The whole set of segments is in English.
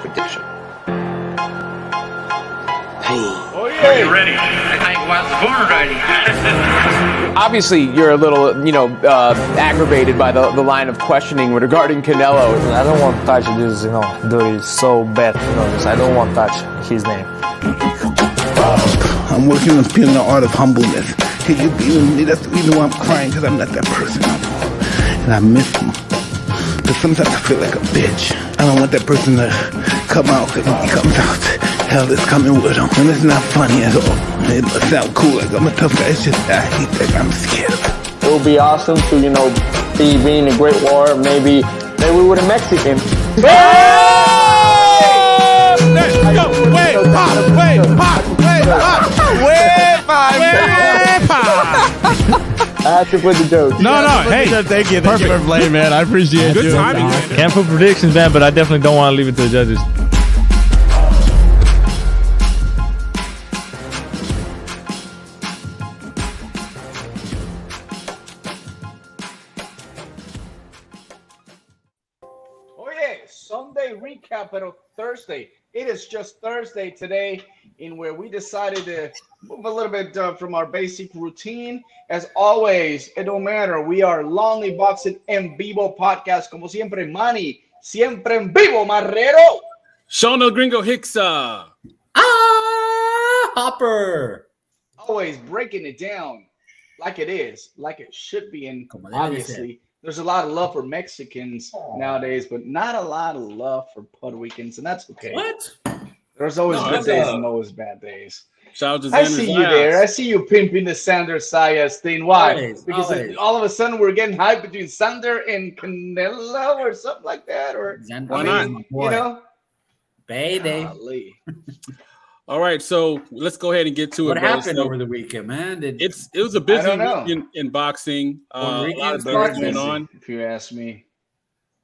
prediction. Oh, yeah. Are you ready? I think I was born ready. Obviously, you're a little, aggravated by the line of questioning regarding Canelo. I don't want to touch this, dirty, so bad, I don't want to touch his name. I'm working on feeling the art of humbleness. Hey, you beating me, that's the reason why I'm crying, because I'm not that person anymore. And I miss him. But sometimes I feel like a bitch. I don't want that person to come out, because when he comes out, hell is coming with him. And it's not funny at all. It must sound cool, like I'm a tough guy. It's just, I hate that I'm scared of it. It would be awesome to, be being a great war. Maybe we were the Mexican. Let's go! Way pop! Way pop! Way pop! Way pop! I have to put the joke. No, hey. Thank you for playing, man. I appreciate you. Good timing, man. Can't put predictions, man, but I definitely don't want to leave it to the judges. Sunday recap, but Thursday. It is just Thursday today, in where we decided to move a little bit from our basic routine. As always, it don't matter. We are Lonely Boxing EnVivo podcast. Como siempre, Manny, siempre en vivo, Marrero. Sean El Gringo Hicksa. Hopper. Always breaking it down like it is, like it should be. And obviously, there's a lot of love for Mexicans nowadays, but not a lot of love for Puerto Ricans, and that's okay. What? There's always good days and always bad days. Shout out to I see you there. I see you pimping the Sander Sayas thing. Why? Because all of a sudden we're getting hyped between Sander and Canelo or something like that. Or why not? Baby. All right, so let's go ahead and get to it. What happened over the weekend, man? It was a busy week in boxing. A lot of things going on. If you ask me,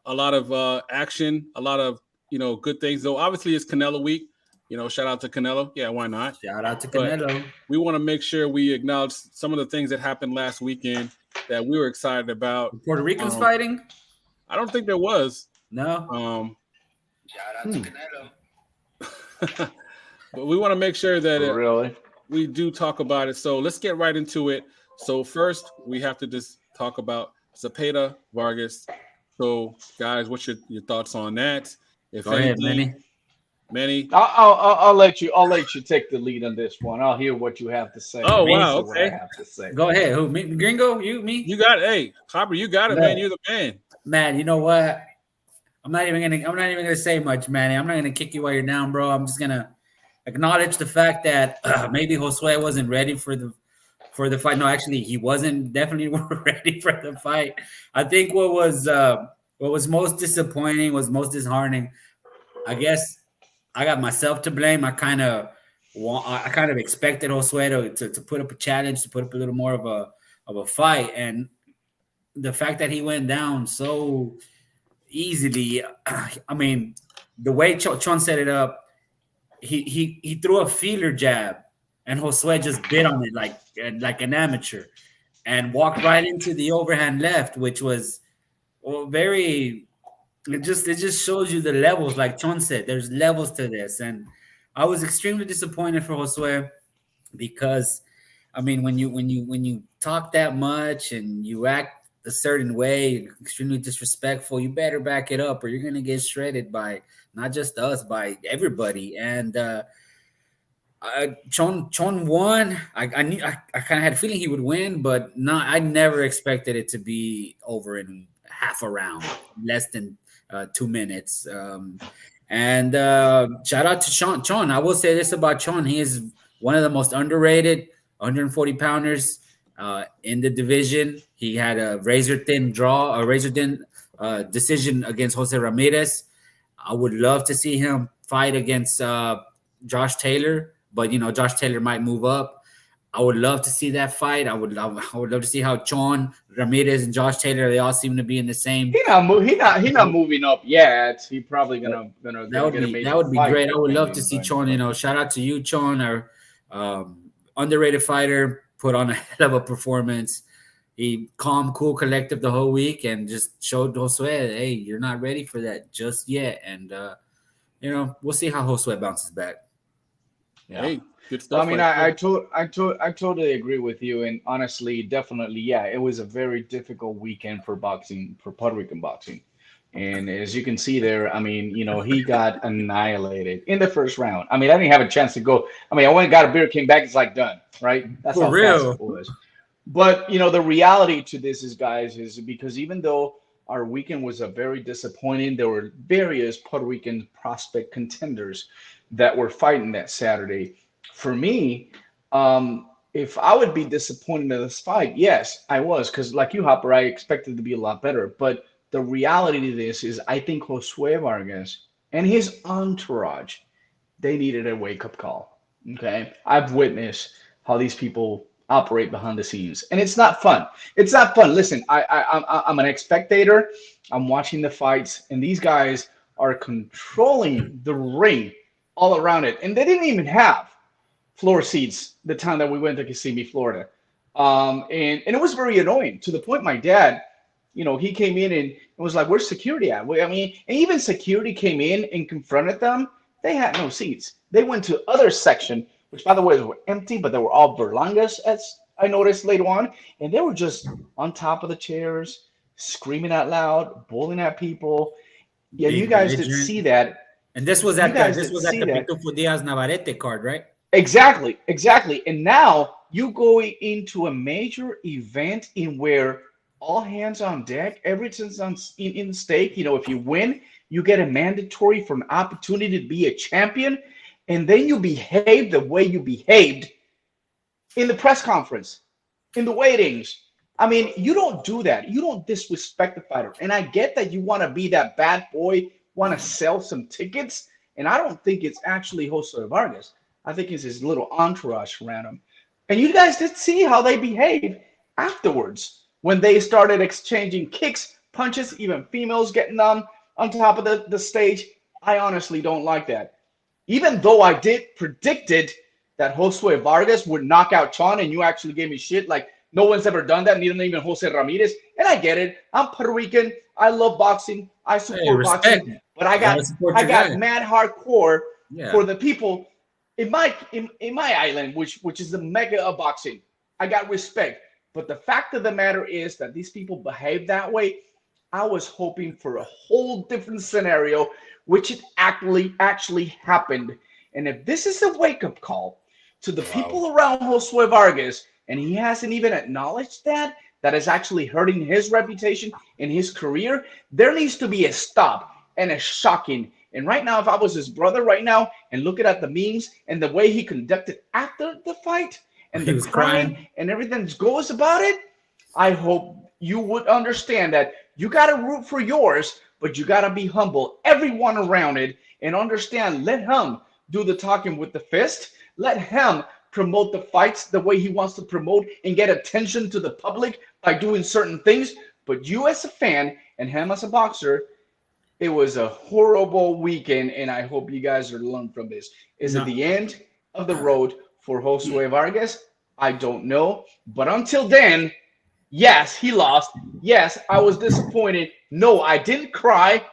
a lot of action, a lot of good things. Though obviously it's Canelo week. Shout out to Canelo. Yeah, why not? Shout out to Canelo. But we want to make sure we acknowledge some of the things that happened last weekend that we were excited about. Puerto Ricans fighting? I don't think there was. No. Shout out to Canelo. But we want to make sure that we do talk about it. So let's get right into it. So first, we have to just talk about Zepeda, Vargas. So, guys, what's your thoughts on that? Go ahead, Manny. I'll let you take the lead on this one. I'll hear what you have to say. Oh, wow. Okay. What I have to say. Go ahead. Who? Me? Gringo? You? Me? You got it. Hey, Hopper, you got it, man. You're the man. Man, you know what? I'm not even gonna say much, Manny. I'm not gonna kick you while you're down, bro. I'm just gonna acknowledge the fact that maybe Josue wasn't ready for the fight. No, actually, he wasn't definitely ready for the fight. I think what was most disappointing, was most disheartening. I guess I got myself to blame. I kind of expected Josue to put up a challenge, to put up a little more of a fight, and the fact that he went down so easily. I mean, the way Chon set it up. He threw a feeler jab, and Josue just bit on it like an amateur, and walked right into the overhand left, which was very. It just shows you the levels, like Chon said. There's levels to this, and I was extremely disappointed for Josue because, I mean, when you talk that much and you act a certain way, extremely disrespectful, you better back it up, or you're gonna get shredded by. Not just us, by everybody. And Chon won. I kind of had a feeling he would win, but I never expected it to be over in half a round, less than 2 minutes. And shout out to Chon. I will say this about Chon. He is one of the most underrated 140 pounders in the division. He had a razor-thin decision against Jose Ramirez. I would love to see him fight against Josh Taylor, but Josh Taylor might move up. I would love to see that fight. I would love to see how Chon, Ramirez, and Josh Taylor, they all seem to be in the same. He not moving up yet. He probably gonna that would be great. I would love to see Chon. Shout out to you, Chon, our underrated fighter, put on a hell of a performance. He calm, cool, collective the whole week, and just showed Josue, hey, you're not ready for that just yet. And we'll see how Josue bounces back. Yeah. Hey, good stuff. I mean, I totally agree with you, and honestly, definitely, yeah, it was a very difficult weekend for boxing, for Puerto Rican boxing. And as you can see there, I mean, he got annihilated in the first round. I mean, I didn't have a chance to go. I mean, I went and got a beer, came back, it's like done, right? That's For how real. fast it was. But the reality to this is, guys, is because even though our weekend was a very disappointing, there were various Puerto Rican prospect contenders that were fighting that Saturday. For me, if I would be disappointed in this fight, yes, I was, because like you, Hopper, I expected it to be a lot better. But the reality to this is, I think Josue Vargas and his entourage, they needed a wake-up call. Okay, I've witnessed how these people operate behind the scenes, and it's not fun. It's not fun. Listen, I'm an spectator. I'm watching the fights, and these guys are controlling the ring all around it, and they didn't even have floor seats the time that we went to Kissimmee, Florida, and it was very annoying, to the point my dad, he came in and was like, "Where's security at?" I mean, and even security came in and confronted them. They had no seats. They went to other section, which, by the way, were empty, but they were all Berlangas, as I noticed later on, and they were just on top of the chairs, screaming out loud, bullying at people. Yeah, you guys didn't see that. And this was at the Pitufo Diaz Navarrete card, right? Exactly. And now you go into a major event in where all hands on deck, everything's in stake. If you win, you get a mandatory for an opportunity to be a champion, and then you behave the way you behaved in the press conference, in the weightings. I mean, you don't do that. You don't disrespect the fighter. And I get that you want to be that bad boy, want to sell some tickets, and I don't think it's actually Josue Vargas. I think it's his little entourage around him. And you guys did see how they behaved afterwards when they started exchanging kicks, punches, even females getting on top of the stage. I honestly don't like that. Even though I did predicted that Josue Vargas would knock out Chon, and you actually gave me shit like no one's ever done that, neither even Jose Ramirez. And I get it. I'm Puerto Rican. I love boxing. I support boxing. But I got mad hardcore for the people in my island, which is the mecca of boxing. I got respect. But the fact of the matter is that these people behave that way. I was hoping for a whole different scenario, which it actually happened. And if this is a wake-up call to the people around Josue Vargas, and he hasn't even acknowledged that is actually hurting his reputation and his career, there needs to be a stop and a shocking. And right now, if I was his brother right now and looking at the memes and the way he conducted after the fight and the crying and everything goes about it, I hope you would understand that you got to root for yours, but you got to be humble, everyone around it, and understand, let him do the talking with the fist. Let him promote the fights the way he wants to promote and get attention to the public by doing certain things. But you as a fan and him as a boxer, it was a horrible weekend, and I hope you guys are learning from this. Is it the end of the road for Josue Vargas? I don't know. But until then, yes, he lost. Yes, I was disappointed. No, I didn't cry.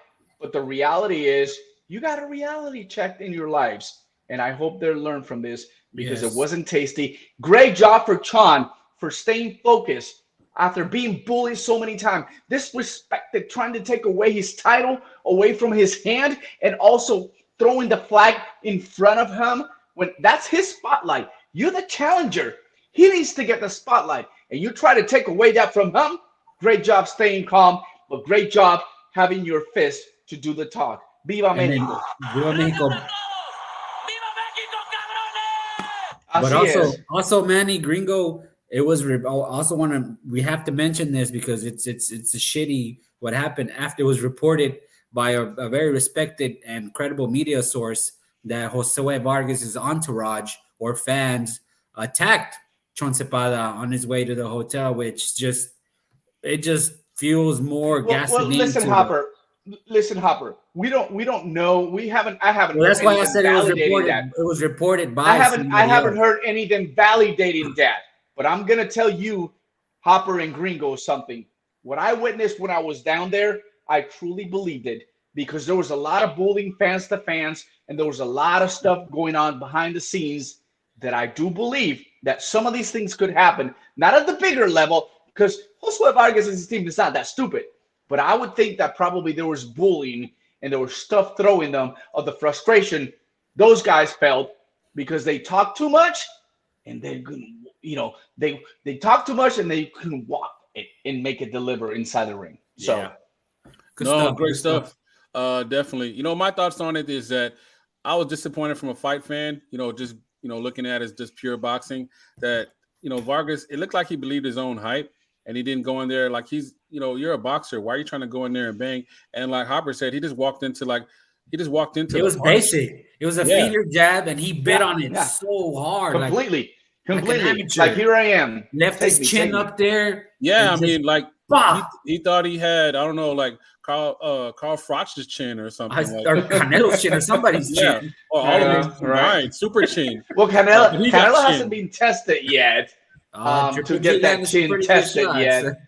But the reality is, you got a reality check in your lives. And I hope they learn from this, because it wasn't tasty. Great job for Chon for staying focused after being bullied so many times. Disrespected, trying to take away his title away from his hand, and also throwing the flag in front of him when that's his spotlight. You're the challenger. He needs to get the spotlight. And you try to take away that from him. Great job staying calm, but great job having your fist to do the talk. Viva Mexico. Viva Mexico. But also, Manny Gringo, it was we have to mention this because it's a shitty what happened after it was reported by a very respected and credible media source that Josue Vargas' entourage or fans attacked Chon Zepeda on his way to the hotel, which just fuels more gasoline. Well, listen, Hopper. We don't know. I haven't. Well, that's why I said it was reported. It was reported by. I haven't heard anything validating that. But I'm gonna tell you, Hopper and Gringo, something. What I witnessed when I was down there, I truly believed it. because there was a lot of bullying fans to fans, and there was a lot of stuff going on behind the scenes that I do believe that some of these things could happen, not at the bigger level, because Josue Vargas and his team is not that stupid. But I would think that probably there was bullying and there was stuff throwing them of the frustration those guys felt because they talked too much and they couldn't, they talked too much and they couldn't walk it and make it deliver inside the ring. So, yeah. Great stuff. Definitely. My thoughts on it is that I was disappointed from a fight fan, just, looking at it as just pure boxing, that, Vargas, it looked like he believed his own hype and he didn't go in there like he's, you're a boxer. Why are you trying to go in there and bang? And like Hopper said, he just walked into it was basic. It was a feeder jab and he bit on it so hard. Completely. Like here I am. Left his chin up there. Yeah, I mean, like he thought he had, I don't know, like Carl Froch's chin or something. Or Canelo's chin or somebody's chin. Or all of them right. Super chin. Well, Canelo hasn't been tested yet to get that chin tested yet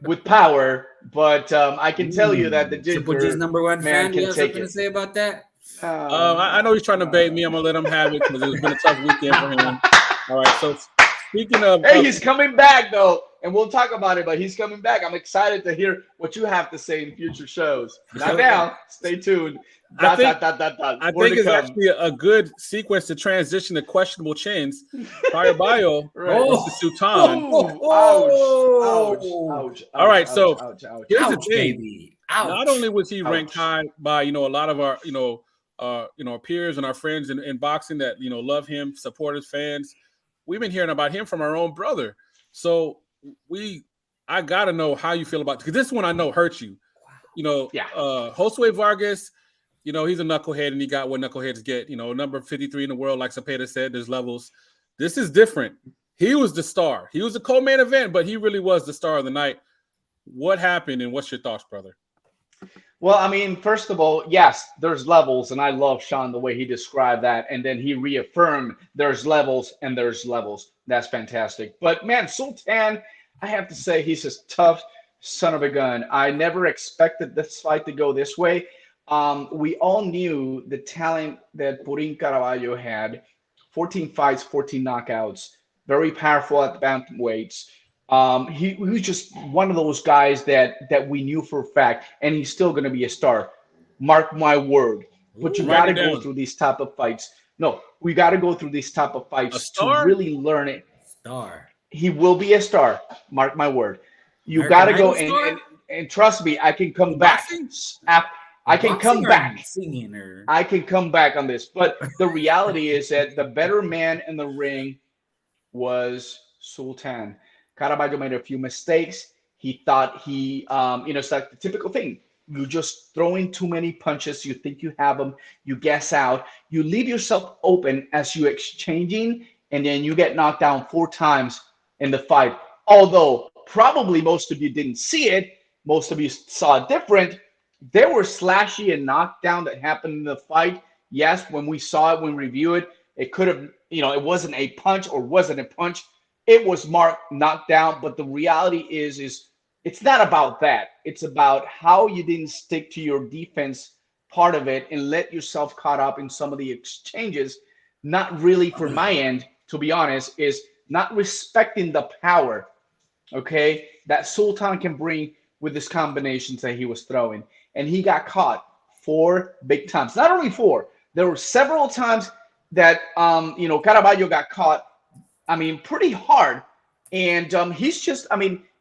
with power. But I can tell you that the Triple G's number one fan. can you have take something it. to say about that? I know he's trying to bait me. I'm going to let him have it because it's been a tough weekend for him. All right, so speaking of... Hey, he's coming back, though, and we'll talk about it, but he's coming back. I'm excited to hear what you have to say in future shows. Not now. Stay tuned. I think it's actually a good sequence to transition to questionable chins. Caraballo versus Sultan. Ouch. All right, so here's the thing. Baby. Ouch. Not only was he ranked high by, a lot of our, our peers and our friends in boxing that, love him, support his fans. We've been hearing about him from our own brother. So I got to know how you feel about it, because this one I know hurt you. Josue Vargas, he's a knucklehead and he got what knuckleheads get. Number 53 in the world, like Zepeda said, there's levels. This is different. He was the star. He was a co-main event, but he really was the star of the night. What happened and what's your thoughts, brother? Well, I mean, first of all, yes, there's levels, and I love Sean the way he described that, and then he reaffirmed there's levels and there's levels. That's fantastic. But man, Sultan, I have to say he's a tough son of a gun. I never expected this fight to go this way. We all knew the talent that Purin Caraballo had. 14 fights, 14 knockouts, very powerful at the bantamweights. He was just one of those guys that we knew for a fact, and he's still going to be a star. Mark my word. But you got to go through these type of fights. No, we got to go through these type of fights to really learn it. Star. He will be a star. Mark my word. You got to go and trust me. I can come back. I can come back. I can come back on this. But the reality is that the better man in the ring was Sultan. Caraballo made a few mistakes. He thought it's like the typical thing. You just throw in too many punches. You think you have them. You guess out. You leave yourself open as you exchanging, and then you get knocked down 4 times in the fight. Although probably most of you didn't see it. Most of you saw it different. There were slashy and knockdown that happened in the fight. Yes, when we saw it, when we reviewed it, it could have, it wasn't a punch or wasn't a punch. It was marked knocked down, but the reality is it's not about that. It's about how you didn't stick to your defense part of it and let yourself caught up in some of the exchanges. Not really, for my end, to be honest, is not respecting the power, okay, that Sultan can bring with this combinations that he was throwing. And he got caught 4 big times. Not only 4. There were several times that, Caraballo got caught, pretty hard. And he's just,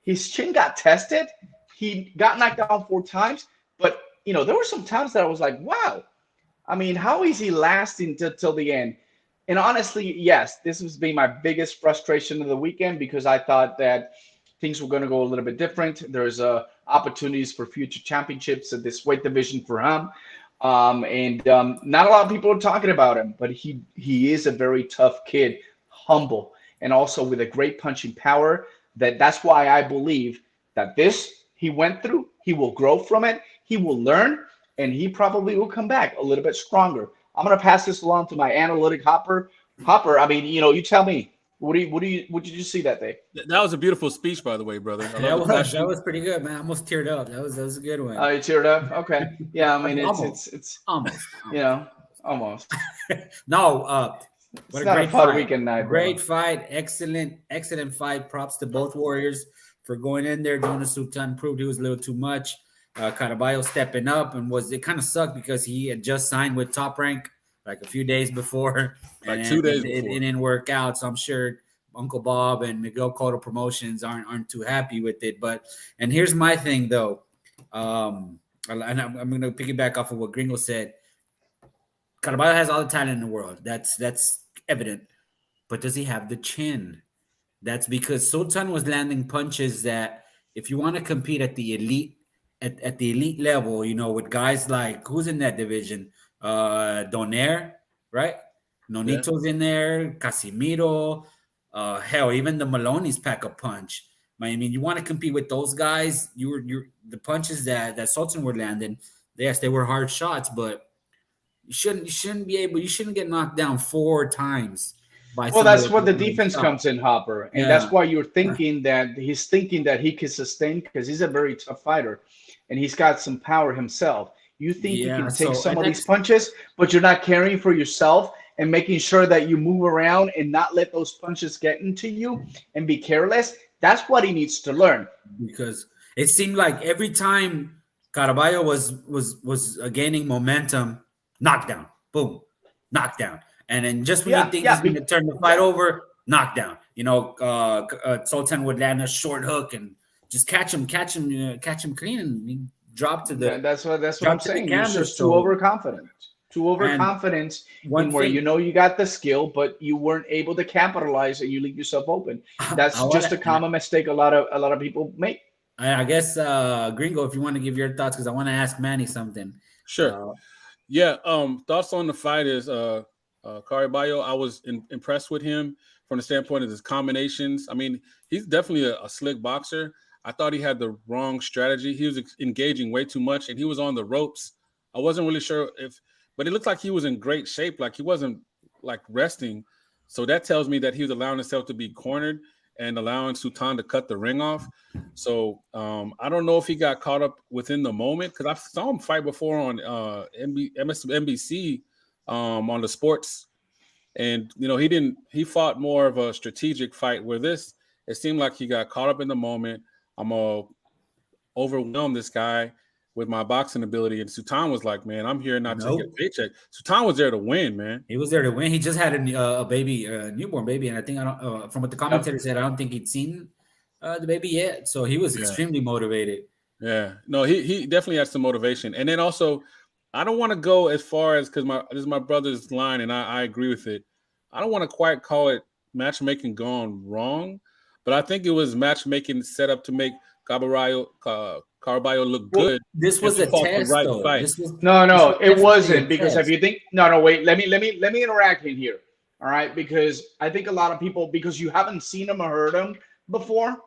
his chin got tested. He got knocked down 4 times. But, there were some times that I was like, wow. How is he lasting till the end? And honestly, yes, this has been my biggest frustration of the weekend because I thought that things were going to go a little bit different. There's opportunities for future championships at this weight division for him. And not a lot of people are talking about him, but he is a very tough kid, humble, and also with a great punching power. That's why I believe that this he went through, he will grow from it, he will learn, and he probably will come back a little bit stronger. I'm going to pass this along to my analytic Hopper. Hopper, you tell me, What did you see that day? That was a beautiful speech, by the way, brother. That was pretty good, man. I almost teared up. That was a good one. Oh, you teared up? Okay. Yeah, I mean it's almost. You know, almost. No, what It's a not great a fun fight. weekend night. Great fight. Excellent fight. Props to both warriors for going in there. Jonas Sultan proved he was a little too much. Caraballo stepping up, and it kind of sucked because he had just signed with Top Rank like a few days before. Like 2 days before. It didn't work out. So I'm sure Uncle Bob and Miguel Cotto Promotions aren't too happy with it. And here's my thing though. And I'm going to piggyback off of what Gringo said. Caraballo has all the talent in the world. That's evident. But does he have the chin? That's because Sultan was landing punches that if you want to compete at the elite at the elite level, you know, with guys like who's in that division? Donaire, right? Nonito's in there, Casimiro, hell, even the Maloney's pack a punch. I mean, you want to compete with those guys. The punches that Sultan were landing, yes, they were hard shots, but you shouldn't get knocked down 4 times. Well, that's what the defense comes in, Hopper, and that's why he's thinking that he can sustain because he's a very tough fighter, and he's got some power himself. You think you can take some of these punches, but you're not caring for yourself and making sure that you move around and not let those punches get into you and be careless. That's what he needs to learn. Because it seemed like every time Caraballo was gaining momentum, knockdown, boom, knockdown. And then just when you think he's going to turn the fight over, knockdown. You know, Sultan would land a short hook and just catch him clean, and he dropped to the. Yeah, that's what I'm saying. You're just too overconfident. In where you know you got the skill, but you weren't able to capitalize, and you leave yourself open. That's just a common mistake a lot of people make. I guess Gringo, if you want to give your thoughts, because I want to ask Manny something. Sure. Thoughts on the fight is Caraballo. I was impressed with him from the standpoint of his combinations. I mean, he's definitely a slick boxer. I thought he had the wrong strategy. He was engaging way too much, and he was on the ropes. I wasn't really sure but it looked like he was in great shape. Like he wasn't like resting. So that tells me that he was allowing himself to be cornered and allowing Sultan to cut the ring off. So I don't know if he got caught up within the moment, because I saw him fight before on NBC on the sports. And, you know, he fought more of a strategic fight, where it seemed like he got caught up in the moment. I'm going to overwhelm this guy with my boxing ability. And Sultan was like, man, I'm here not to get a paycheck. Sultan was there to win, man. He was there to win. He just had a newborn baby. And I think, from what the commentator said, I don't think he'd seen the baby yet. So he was extremely motivated. Yeah. No, he definitely had some motivation. And then also, I don't want to go as far as, because this is my brother's line, and I agree with it. I don't want to quite call it matchmaking gone wrong, but I think it was matchmaking set up to make Caraballo look good. This was a test, though. No, it wasn't, because if you think wait, let me interact in here. All right, because I think a lot of people, because you haven't seen him or heard him before,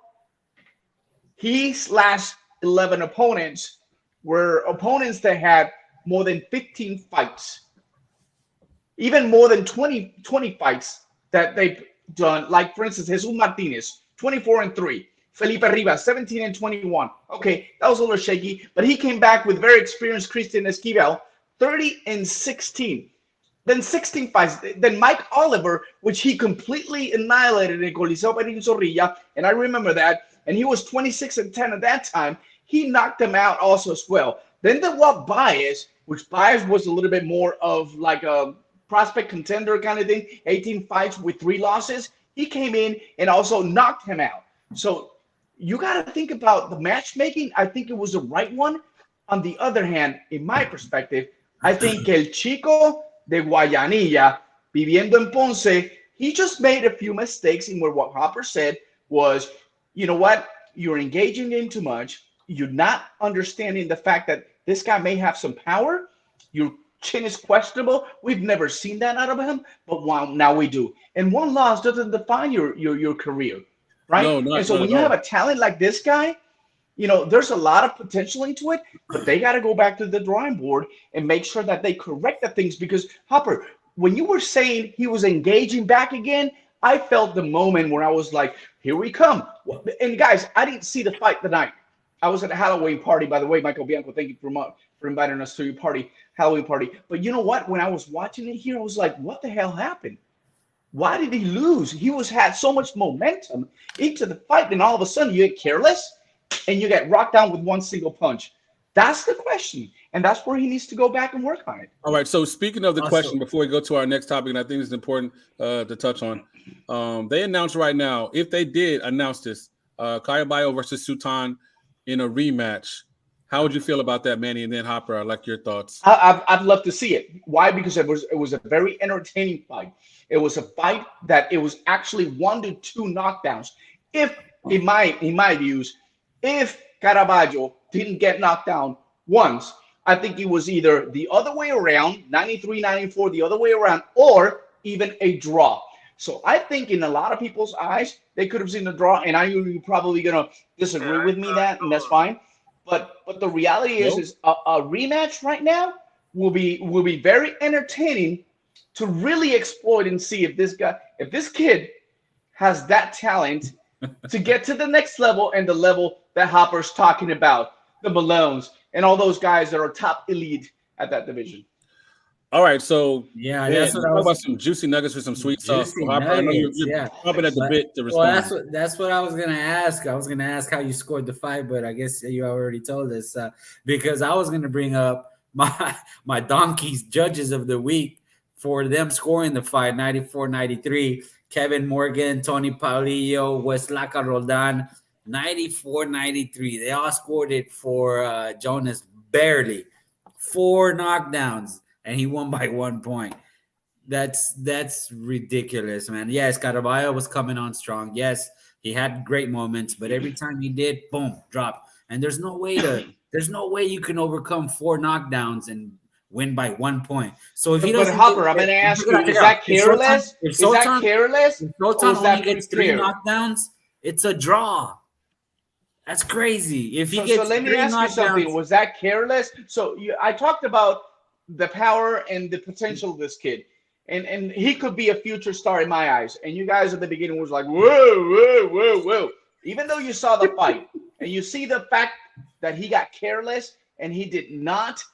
his last 11 opponents were opponents that had more than 15 fights, even more than 20 fights that they've done. Like, for instance, Jesus Martinez, 24-3. Felipe Rivas, 17-21. Okay, that was a little shaky, but he came back with very experienced Christian Esquivel, 30-16. Then 16 fights. Then Mike Oliver, which he completely annihilated in Coliseo Benito Zorrilla, and I remember that, and he was 26-10 at that time. He knocked him out also as well. Then there was Baez, which Baez was a little bit more of like a prospect contender kind of thing, 18 fights with 3 losses. He came in and also knocked him out. So you got to think about the matchmaking. I think it was the right one. On the other hand, in my perspective, I think El Chico de Guayanilla, viviendo en Ponce, he just made a few mistakes in where what Hopper said was, you know what, you're engaging in too much. You're not understanding the fact that this guy may have some power. Your chin is questionable. We've never seen that out of him, but now we do. And one loss doesn't define your career, right? And so when you have a talent like this guy, you know, there's a lot of potential into it, but they got to go back to the drawing board and make sure that they correct the things. Because, Hopper, when you were saying he was engaging back again, I felt the moment where I was like, here we come. And guys, I didn't see the fight tonight. I was at a Halloween party, by the way. Michael Bianco, thank you for inviting us to your party, Halloween party. But you know what? When I was watching it here, I was like, what the hell happened? Why did he lose? He had so much momentum into the fight, and all of a sudden you get careless and you get rocked down with one single punch. That's the question, and that's where he needs to go back and work on it. All right, so speaking of the question, before we go to our next topic, and I think it's important to touch on, they announced right now, if they did announce this, Caraballo versus Sultan in a rematch, how would you feel about that, Manny? And then Hopper, I'd like your thoughts. I'd love to see it. Why? Because it was a very entertaining fight. It was a fight that it was actually 1 to 2 knockdowns. If, in my views, if Caraballo didn't get knocked down once, I think it was either the other way around, 93-94, the other way around, or even a draw. So I think in a lot of people's eyes, they could have seen the draw, and you're probably going to disagree with me that, and that's fine. But the reality is a rematch right now will be very entertaining to really exploit and see if this kid has that talent to get to the next level, and the level that Hopper's talking about, the Malones and all those guys that are top elite at that division. All right, so yeah, that's what I was about some juicy nuggets with some sweet sauce. Nuggets, I know you're pumping at the bit to respond. Well, that's what I was gonna ask. I was gonna ask how you scored the fight, but I guess you already told us because I was gonna bring up my donkeys judges of the week for them scoring the fight 94-93. Kevin Morgan, Tony Paulillo, Weslaca Roldan, 94-93. They all scored it for Jonas barely. 4 knockdowns, and he won by 1 point. That's ridiculous, man. Yes, Caraballo was coming on strong. Yes, he had great moments, but every time he did, boom, drop. And there's no way you can overcome 4 knockdowns and win by 1 point. So if he doesn't, Hopper, I'm going to ask you: is that careless? Is that careless? If Sultan only gets 3 knockdowns, it's a draw. That's crazy. If he gets, so let me ask you something: was that careless? So I talked about the power and the potential of this kid, and he could be a future star in my eyes. And you guys at the beginning was like, whoa. Even though you saw the fight and you see the fact that he got careless and he did not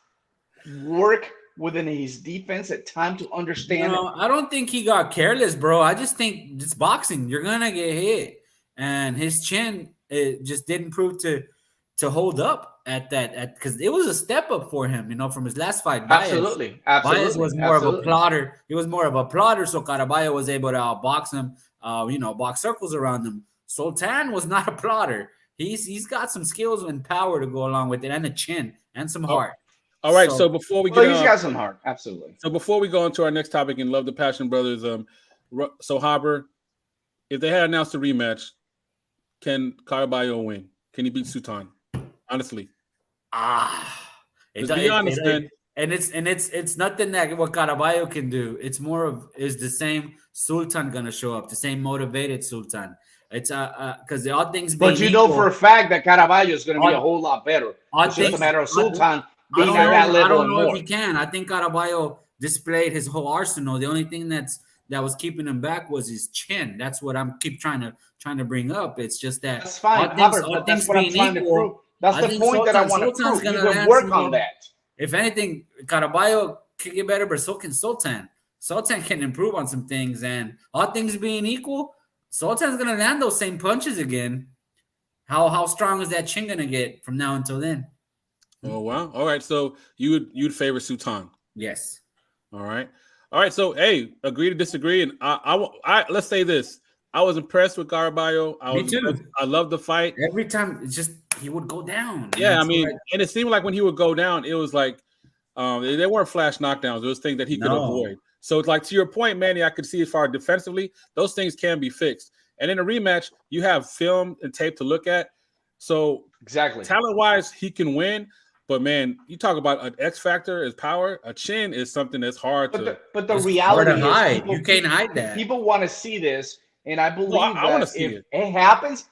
work within his defense at time to understand. No, I don't think he got careless, bro. I just think it's boxing. You're gonna get hit, and his chin just didn't prove to hold up at that. Because it was a step up for him, from his last fight. Absolutely. Baez was more of a plotter. He was more of a plotter, so Caraballo was able to outbox him. Box circles around him. Sultan was not a plotter. He's got some skills and power to go along with it, and a chin and some heart. All right, so before we he's got some heart, absolutely. So before we go into our next topic and Love the Passion Brothers, so Hopper, if they had announced a rematch, can Caraballo win? Can he beat Sultan? Honestly, Let's be honest, man. And it's nothing that what Caraballo can do. It's more of is the same Sultan gonna show up, the same motivated Sultan. It's because all things being but you know for a fact that Caraballo is going to be a whole lot better. It's just a matter of Sultan being at that level. I don't know if he can. I think Caraballo displayed his whole arsenal. The only thing that was keeping him back was his chin. That's what I'm trying to bring up. It's just that that's fine. That's what I'm trying to prove. That's the point that I want to prove. You can work on that. If anything, Caraballo can get better, but so can Sultan. Sultan can improve on some things, and all things being equal, Sultan's gonna land those same punches again. How strong is that chin gonna get from now until then? Oh wow! All right, so you'd favor Sultan? Yes. All right. So hey, agree to disagree, and I let's say this: I was impressed with Caraballo. Me too. I love the fight. Every time, it's just he would go down. Yeah, and it seemed like when he would go down, it was like they weren't flash knockdowns. It was things that he could avoid. So it's like to your point, Manny, I could see as far defensively, those things can be fixed. And in a rematch, you have film and tape to look at. So exactly, talent-wise, he can win. But man, you talk about an X factor is power. A chin is something that's hard to. But the reality is, you can't hide that. People want to see this, and I believe I want to that see if it happens,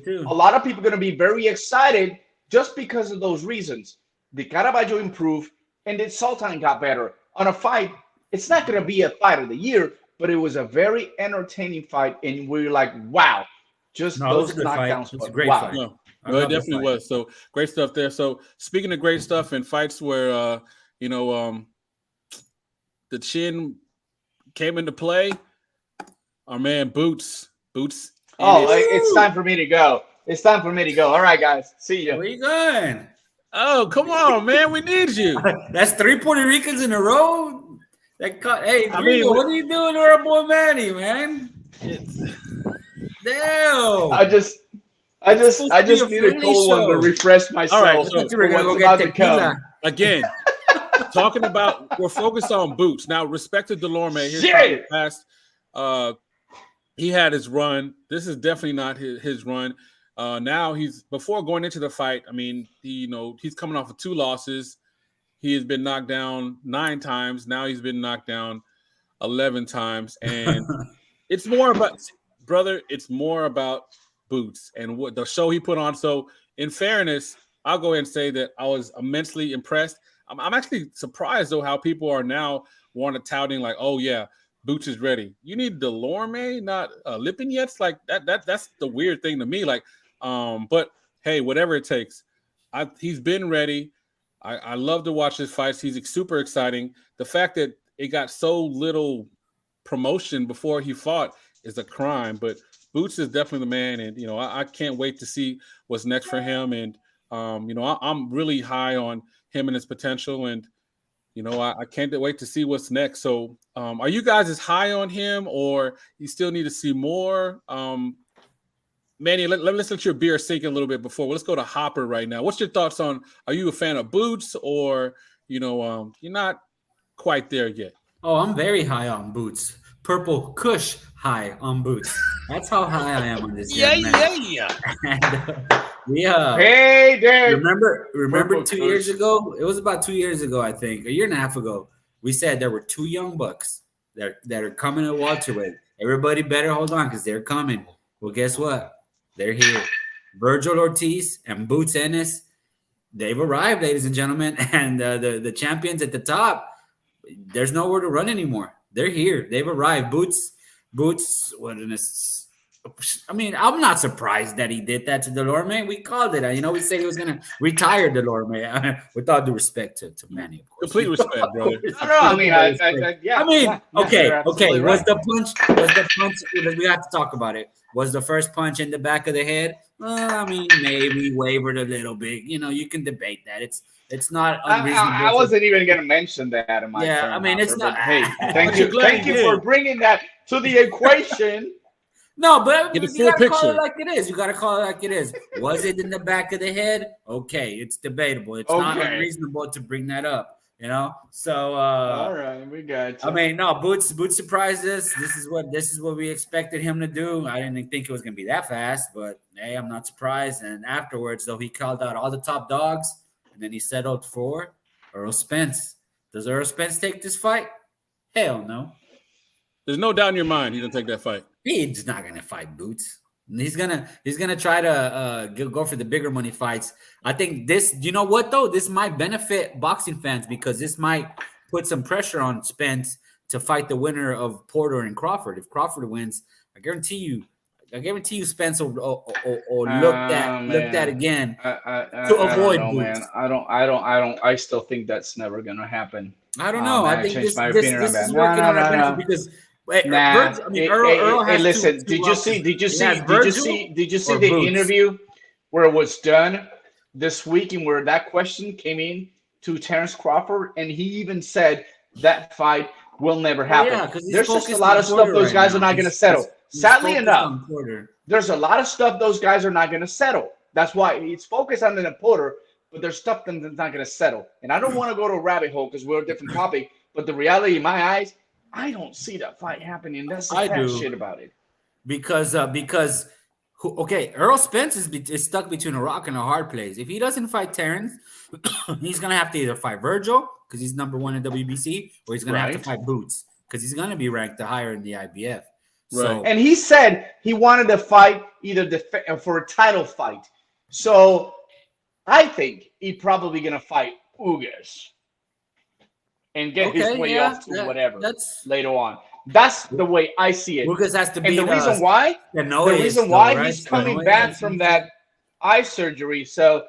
a lot of people are going to be very excited just because of those reasons. Did Caraballo improve, and did Sultan got better on a fight? It's not going to be a fight of the year, but it was a very entertaining fight, and we were like, wow, just those knockdowns. It was a great wow. fight. No, it definitely was. So great stuff there. So speaking of great stuff and fights where the chin came into play, our man Boots. Oh, it's time for me to go. It's time for me to go. All right, guys. See you. Where you going? Oh, come on, man. We need you. That's 3 Puerto Ricans in a row. Hey, Gringo, what are you doing to our boy Manny, man? Damn. I just need a cold one to refresh myself. All right, so we're gonna go get tequila. Again, talking about, we're focused on Boots. Now, respect to Delourme. He had his run. This is definitely not his run. Now before going into the fight, I mean, he's coming off of 2 losses. He has been knocked down 9 times. Now he's been knocked down 11 times. And it's more about, brother, it's more about Boots and what the show he put on. So in fairness, I'll go ahead and say that I was immensely impressed. I'm actually surprised, though, how people are now touting like, oh, yeah, Boots is ready. You need Delourme, not Lipinets. Like that's the weird thing to me. Like, but hey, whatever it takes. He's been ready. I love to watch his fights. He's super exciting. The fact that it got so little promotion before he fought is a crime. But Boots is definitely the man, and I can't wait to see what's next for him. And I'm really high on him and his potential, and I can't wait to see what's next. So, are you guys as high on him, or you still need to see more? Manny, let's let your beer sink a little bit before. Let's go to Hopper right now. What's your thoughts on? Are you a fan of Boots, or you're not quite there yet? Oh, I'm very high on Boots. Purple Kush high on Boots. That's how high I am on this. Yeah. And, hey, Dave. Remember Purple 2 Kush. years ago? It was about 2 years ago, I think, a year and a half ago. We said there were 2 young bucks that are coming to welterweight. Everybody better hold on because they're coming. Well, guess what? They're here. Virgil Ortiz and Boots Ennis, they've arrived, ladies and gentlemen. And the champions at the top, there's nowhere to run anymore. They're here. They've arrived. Boots. I mean, I'm not surprised that he did that to Delourme. We called it. We said he was going to retire Delourme. With all due respect to Manny, of course. Complete respect, brother. Okay. Was the punch? We have to talk about it. Was the first punch in the back of the head? Maybe wavered a little bit. You can debate that. It's not unreasonable. I wasn't even going to mention that in my turn, it's Hopper, not. but hey, thank you for bringing that to the equation. No, but Get a you gotta full call picture. it like it is. You gotta call it like it is. Was it in the back of the head? Okay, it's debatable. It's not unreasonable to bring that up. So all right, we got you. No, Boots surprised us. This is what we expected him to do. I didn't think it was gonna be that fast, but hey, I'm not surprised. And afterwards, though, he called out all the top dogs, and then he settled for Earl Spence. Does Earl Spence take this fight? Hell no. There's no doubt in your mind he's gonna take that fight. He's not gonna fight Boots. He's gonna try to go for the bigger money fights. I think this. You know what though? This might benefit boxing fans because this might put some pressure on Spence to fight the winner of Porter and Crawford. If Crawford wins, I guarantee you, Spence will look at again to avoid Boots. Man. I still think that's never gonna happen. I don't know. I think this is working on our benefit because. Earl has listen. Did you see the interview where it was done this week and where that question came in to Terrence Crawford, and he even said that fight will never happen. There's just a lot of stuff those guys are not going to settle. Sadly enough, there's a lot of stuff those guys are not going to settle. That's why it's focused on the Porter, but there's stuff that's not going to settle. And I don't want to go to a rabbit hole because we're a different topic, but the reality in my eyes, I don't see that fight happening. That's the sad shit about it. Because Earl Spence is stuck between a rock and a hard place. If he doesn't fight Terrence, he's gonna have to either fight Virgil because he's number 1 in WBC, or he's gonna have to fight Boots because he's gonna be ranked higher in the IBF. So, and he said he wanted to fight either for a title fight. So I think he's probably gonna fight Ugas and get his way off to whatever later on. That's the way I see it. Ugas has to be. And the reason why he's coming back from that eye surgery. So,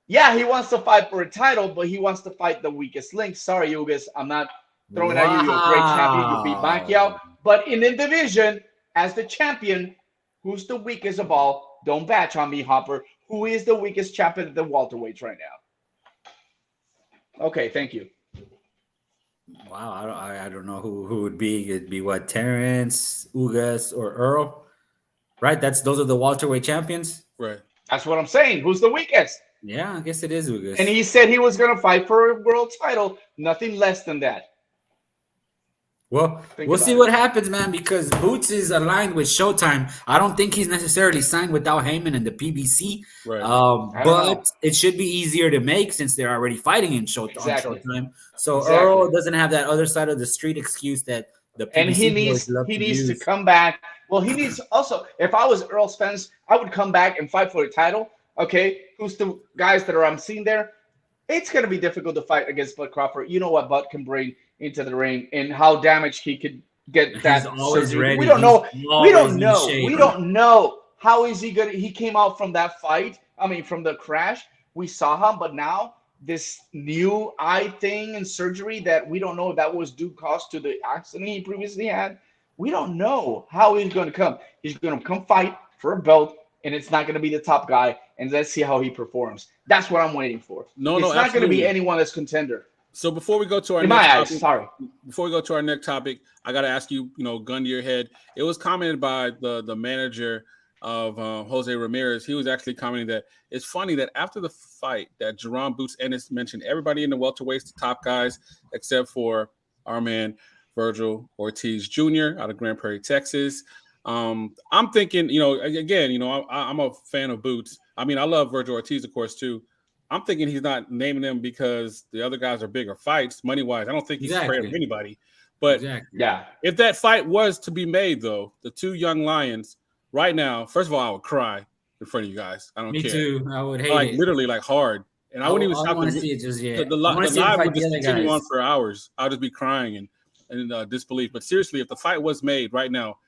yeah, he wants to fight for a title, but he wants to fight the weakest link. Sorry, Ugas, I'm not throwing at you. You're a great champion. You beat Pacquiao. But in the division, as the champion, who's the weakest of all? Don't batch on me, Hopper. Who is the weakest champion at the welterweights right now? Okay, thank you. Wow, I don't know who would be. It'd be what, Terrence, Ugas, or Earl, right? Those are the welterweight champions, right? That's what I'm saying. Who's the weakest? Yeah, I guess it is Ugas. And he said he was going to fight for a world title, nothing less than that. Well, we'll see what happens, man, because Boots is aligned with Showtime. I don't think he's necessarily signed without Heyman and the PBC. Right. But it should be easier to make since they're already fighting in Showtime. So Earl doesn't have that other side of the street excuse that the PBC and he needs to come back. Well, he needs also, if I was Earl's fans, I would come back and fight for a title. Okay, who's the guys that I'm seeing there? It's going to be difficult to fight against Bud Crawford. You know what Bud can bring into the ring and how damaged he could get that surgery. We don't know. We don't know how is he going to. He came out from that fight. I mean, from the crash, we saw him, but now this new eye thing and surgery that we don't know if that was due cause to the accident he previously had. We don't know how he's going to come. He's going to come fight for a belt, and it's not going to be the top guy. And let's see how he performs. That's what I'm waiting for. It's not going to be anyone that's contender. So before we go to our next topic, I got to ask you, gun to your head. It was commented by the manager of Jose Ramirez. He was actually commenting that it's funny that after the fight that Jerome Boots Ennis mentioned everybody in the welterweights, the top guys, except for our man Virgil Ortiz Jr. out of Grand Prairie, Texas. I'm thinking, I'm a fan of Boots. I mean, I love Virgil Ortiz, of course, too. I'm thinking he's not naming them because the other guys are bigger fights, money-wise. I don't think he's afraid of anybody. But if that fight was to be made, though, the two young lions, right now, first of all, I would cry in front of you guys. I don't care. Me too. I would hate it. Literally, hard. And I wouldn't even stop to see it just yet. The live would just continue on for hours. I'll just be crying and disbelief. But seriously, if the fight was made right now,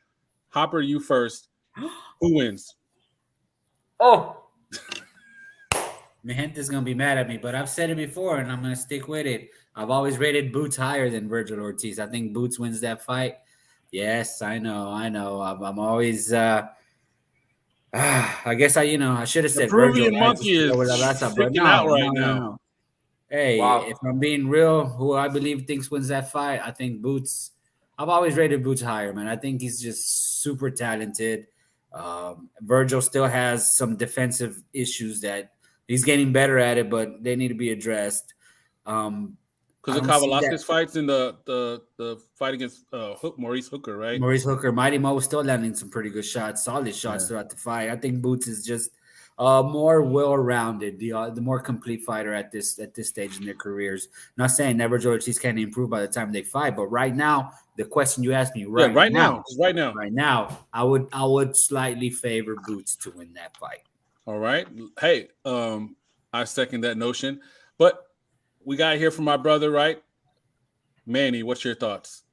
Hopper, you first, who wins? Oh. Gente's going to be mad at me, but I've said it before, and I'm going to stick with it. I've always rated Boots higher than Virgil Ortiz. I think Boots wins that fight. Yes, I know. I'm always I guess I should have said Peruvian monkey is sticking out right now. Hey, if I'm being real, who I believe thinks wins that fight, I think Boots. I've always rated Boots higher, man. I think he's just super talented. Virgil still has some defensive issues that he's getting better at it, but they need to be addressed. Because of Kavalaskis fights in the fight against Maurice Hooker, right? Maurice Hooker. Mighty Mo was still landing some pretty good shots, solid shots throughout the fight. I think Boots is just more well-rounded, the more complete fighter at this stage in their careers. Not saying that Virgil Ortiz can't improve by the time they fight, but right now, the question you asked me right now, I would slightly favor Boots to win that fight. All right. Hey, I second that notion. But we got to hear from my brother, right? Manny, what's your thoughts?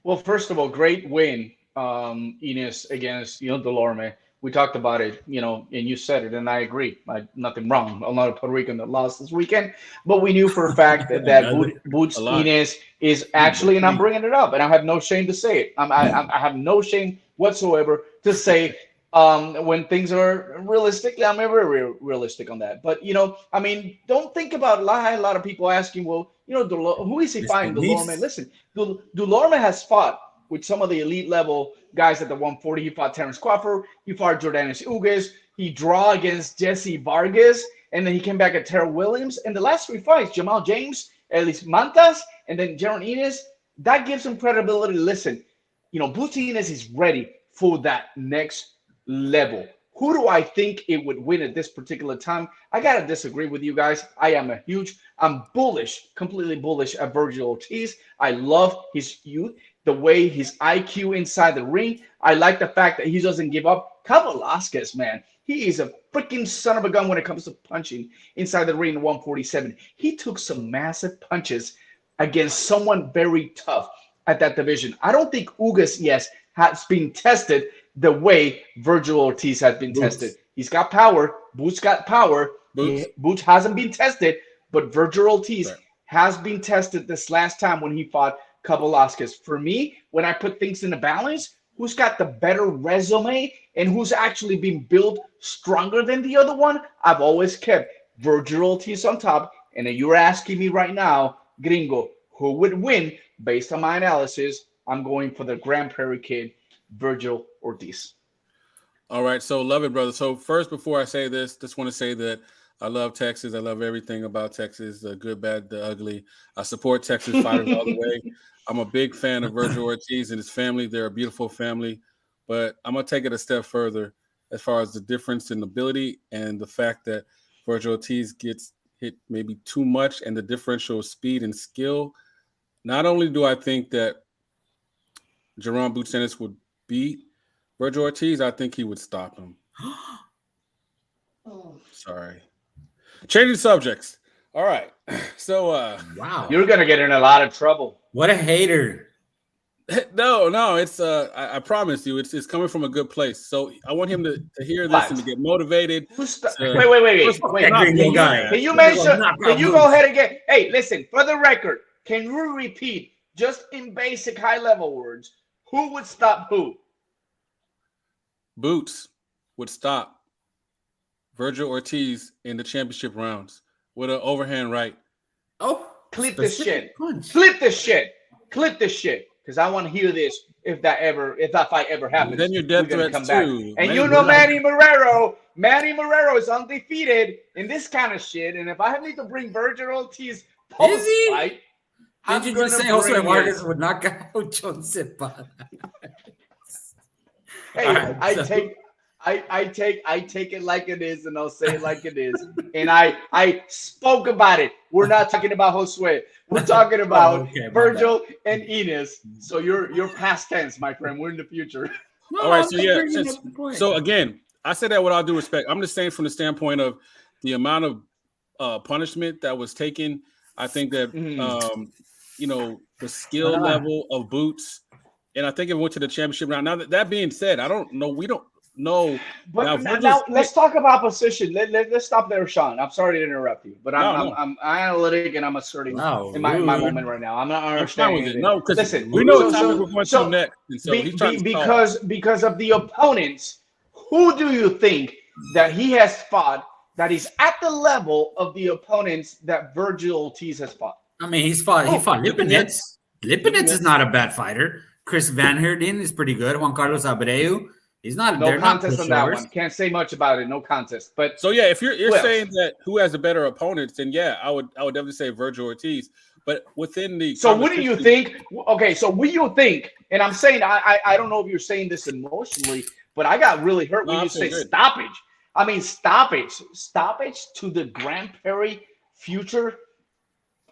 Well, first of all, great win, Enos against Delourme. We talked about it, and you said it, and I agree. Nothing wrong. A lot of Puerto Rican that lost this weekend, but we knew for a fact that Boots Enos is actually, and I'm bringing it up, and I have no shame to say it. I have no shame whatsoever to say when things are realistic. I'm very realistic on that. But, don't think about a lot of people asking, well, who is he fighting? Delourme. Listen, Delourme has fought with some of the elite level guys at the 140. He fought Terrence Crawford. He fought Jordanis Ugas. He draw against Jesse Vargas. And then he came back at Terrell Williams. And the last three fights, Jamal James, Elis Mantas, and then Jaron Enos, that gives him credibility. Listen, Boots Enos is ready for that next level. Who do I think it would win at this particular time? I got to disagree with you guys. I'm bullish, completely bullish at Virgil Ortiz. I love his youth, the way his IQ inside the ring. I like the fact that he doesn't give up. Kavalaskis, man, he is a freaking son of a gun when it comes to punching inside the ring in 147. He took some massive punches against someone very tough. at that division. I don't think Ugas, yes, has been tested the way Virgil Ortiz has been tested. He's got power. Boots got power. Boots hasn't been tested, but Virgil Ortiz has been tested this last time when he fought Kabalaskas. For me, when I put things in the balance, who's got the better resume and who's actually been built stronger than the other one, I've always kept Virgil Ortiz on top. And then you're asking me right now, Gringo, who would win? Based on my analysis, I'm going for the Grand Prairie kid, Virgil Ortiz. All right, so love it, brother. So first, before I say this, just want to say that I love Texas. I love everything about Texas, the good, bad, the ugly. I support Texas fighters all the way. I'm a big fan of Virgil Ortiz and his family. They're a beautiful family. But I'm going to take it a step further as far as the difference in ability and the fact that Virgil Ortiz gets hit maybe too much and the differential speed and skill. Not only do I think that Jerome Boots Ennis would beat Virgil Ortiz, I think he would stop him. Sorry. Changing subjects. All right. So wow. You're gonna get in a lot of trouble. What a hater. No, it's I promise you, it's coming from a good place. So I want him to hear this and to get motivated. Wait. Can you mention? Can you go ahead again? Hey, listen, for the record, can you repeat just in basic high level words? Who would stop who? Boots would stop Virgil Ortiz in the championship rounds with an overhand right. Oh, clip this shit. Clip this shit. Because I want to hear this if that fight ever happens. Then you're dead threats too. And you know Manny Marrero. Manny Marrero is undefeated in this kind of shit. And if I need to bring Virgil Ortiz post-fight, did you just say Jose Vargas would knock out John Zepeda? Hey, right, I take it like it is, and I'll say it like it is. And I spoke about it. We're not talking about Josue. We're talking about Virgil and Enos. So you're past tense, my friend. We're in the future. No, all right. So yeah. So again, I say that with all due respect. I'm just saying from the standpoint of the amount of punishment that was taken. I think that the skill level of Boots, and I think it went to the championship round. Now that being said, I don't know. We don't know. But now let's talk about position. Let's stop there, Sean. I'm sorry to interrupt you, but I'm analytic and I'm asserting in my moment right now. I'm not understanding it. No, because listen, we know what topic we're going to next. And so because of the opponents, who do you think that he has fought that is at the level of the opponents that Virgil Ortiz has fought? I mean, he fought Lipinets. Lipinets is not a bad fighter. Chris Van Herden is pretty good. Juan Carlos Abreu. He's not. No contest on that one. Can't say much about it. No contest. But so yeah, if you're saying that who has a better opponent, then yeah, I would definitely say Virgil Ortiz. But within the wouldn't you think? Okay, so what do you think? And I'm saying I don't know if you're saying this emotionally, but I got really hurt when you say stoppage. I mean stoppage to the Grand Prairie future.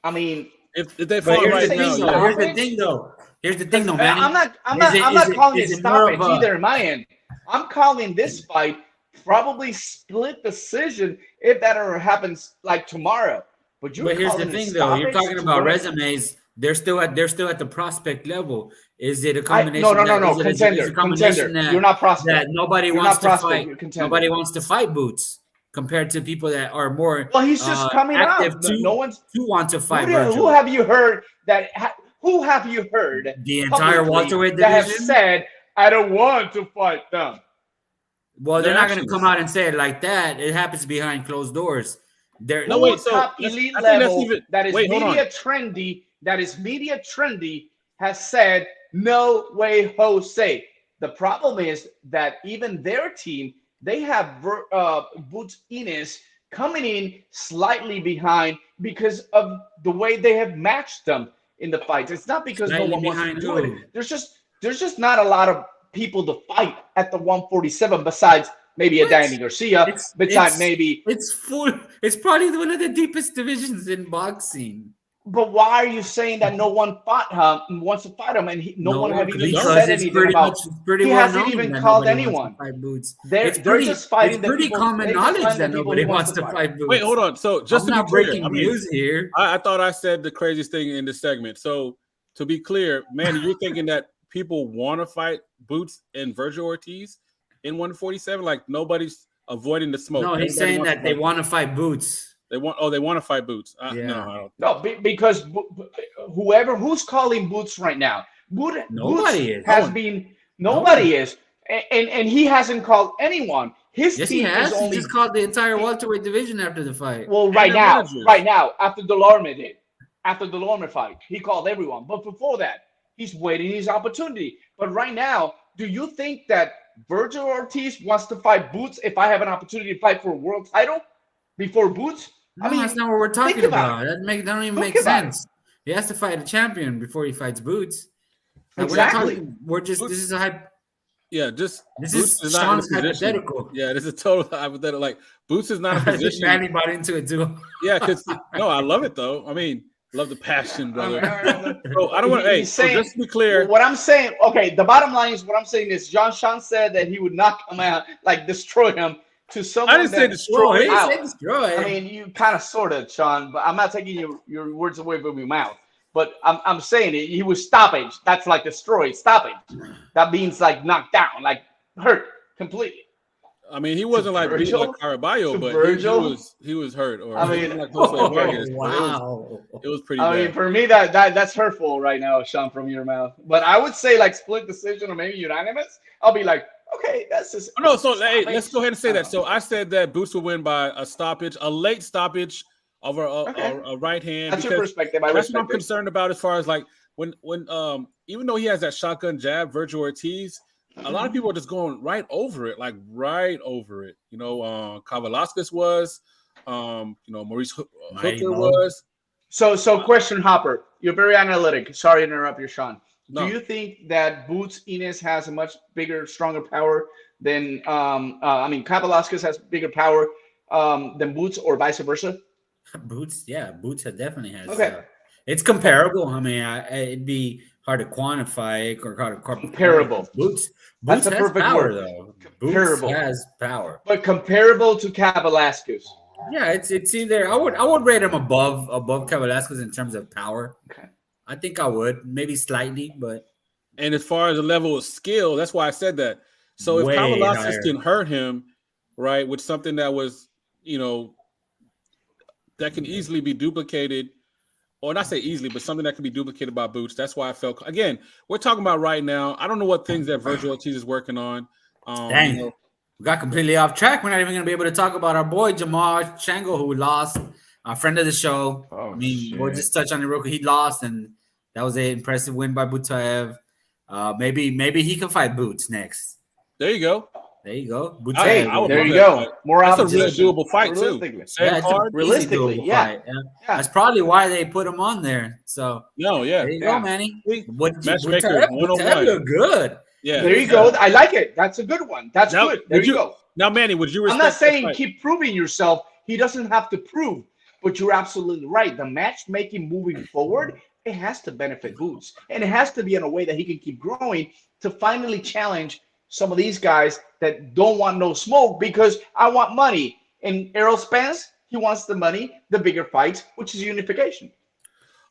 I mean, if they fall right now, Here's the thing, though, man. I'm not calling it stoppage either in my end. I'm calling this fight probably split decision if that ever happens like tomorrow. But here's the thing, though. You're talking about resumes. They're still at the prospect level. Is it a combination? No. Contender. You're not prospect. That nobody wants to fight. Nobody wants to fight Boots compared to people that are more. Well, he's just coming active out. No one's to want to fight. Who have you heard that? Who have you heard? The entire welterweight division that have said, "I don't want to fight them." Well, they're not going to come out and say it like that. It happens behind closed doors. Top elite level that is media trendy has said, "No way, Jose." The problem is that even their team, they have Boots Ennis coming in slightly behind because of the way they have matched them in the fights. It's not because no one wants to do it. There's just not a lot of people to fight at the 147 besides maybe a Danny Garcia. It's full. It's probably one of the deepest divisions in boxing. But why are you saying that no one wants to fight him, and no one have even said anything about? He hasn't even called anyone. They're just fighting. It's pretty common knowledge that nobody wants to fight Boots. Wait, hold on. So just I'm not breaking news here. I thought I said the craziest thing in this segment. So to be clear, Manny, you're thinking that people want to fight Boots and Virgil Ortiz in 147? Like nobody's avoiding the smoke. No, he's saying that they want to fight Boots. They want to fight Boots. Yeah. No, I don't. No, because who's calling Boots right now, Nobody Boots is. has been nobody is, and he hasn't called anyone. His Yes, team he has. is only He just called the entire welterweight division after the fight. well right now after Delourme did. After the Delourme fight, he called everyone. But before that, he's waiting his opportunity. But right now, do you think that Virgil Ortiz wants to fight Boots if I have an opportunity to fight for a world title before Boots? No, that's not what we're talking about. That don't even make sense. He has to fight a champion before he fights Boots. Exactly. This is a hype. Yeah, This Boots is not Sean's in a position. hypothetical. Yeah, this is a total hypothetical. Like Boots is not in a position. Manny bought into it too. Yeah, because no, I love it though. I mean, love the passion, brother. So I don't want to. Hey, so just to be clear, what I'm saying. Okay, the bottom line is what I'm saying is Sean said that he would not come out like destroy him to someone. I didn't say destroy. He didn't say destroy. I mean, you kind of sort of, Sean, but I'm not taking your words away from your mouth. But I'm saying it. He was stoppage. That's like destroy, stoppage. That means like knocked down, like hurt completely. I mean, he wasn't like beating like Caraballo, but he was hurt. Or I mean, like Vargas, wow, it was pretty. I bad. mean, for me that's hurtful right now, Sean, from your mouth. But I would say like split decision or maybe unanimous. I'll be like, okay, that's just. Oh, no, so hey, let's go ahead and say that. So I said that Boots will win by a stoppage, a late stoppage over a right hand. That's your perspective. That's what I'm concerned about as far as like when even though he has that shotgun jab, Virgil Ortiz. A lot of people are just going right over it. You know, Kavalauskas was, Maurice Hooker was. So question, Hopper. You're very analytic. Sorry to interrupt you, Sean. No. Do you think that Boots Inez has a much bigger, stronger power than Kavalauskas has bigger power than Boots, or vice versa? Boots definitely has. Okay. It's comparable. I mean, it'd be hard to quantify or hard to comparable. Boots That's has a perfect power, word. though. Comparable. Boots has power, but comparable to Kavalauskas. Yeah, it's either I would rate him above Kavalauskas in terms of power. Okay. I think I would, maybe slightly, but. And as far as the level of skill, that's why I said that. So if Kavalauskas can hurt him, right, with something that was, that can easily be duplicated, or not say easily, but something that can be duplicated by Boots. That's why I felt, again, we're talking about right now. I don't know what things that Virgil Ortiz is working on. Dang, we got completely off track. We're not even going to be able to talk about our boy Jamal Shango, who lost, a friend of the show. We'll just touch on it real quick. He lost, and that was an impressive win by Butaev. Maybe he can fight Boots next. There you go. There you go. Hey, there you go. More That's a really doable fight too. Realistically, yeah. That's probably why they put him on there. So there you go, Manny. Matchmaker 101. Look good. Yeah. There you go. I like it. That's a good one. That's good. There you go. Now, Manny, would you? I'm not saying keep proving yourself. He doesn't have to prove, but you're absolutely right. The matchmaking moving forward, it has to benefit Boots, and it has to be in a way that he can keep growing to finally challenge some of these guys that don't want no smoke because I want money. And Errol Spence, he wants the money, the bigger fights, which is unification.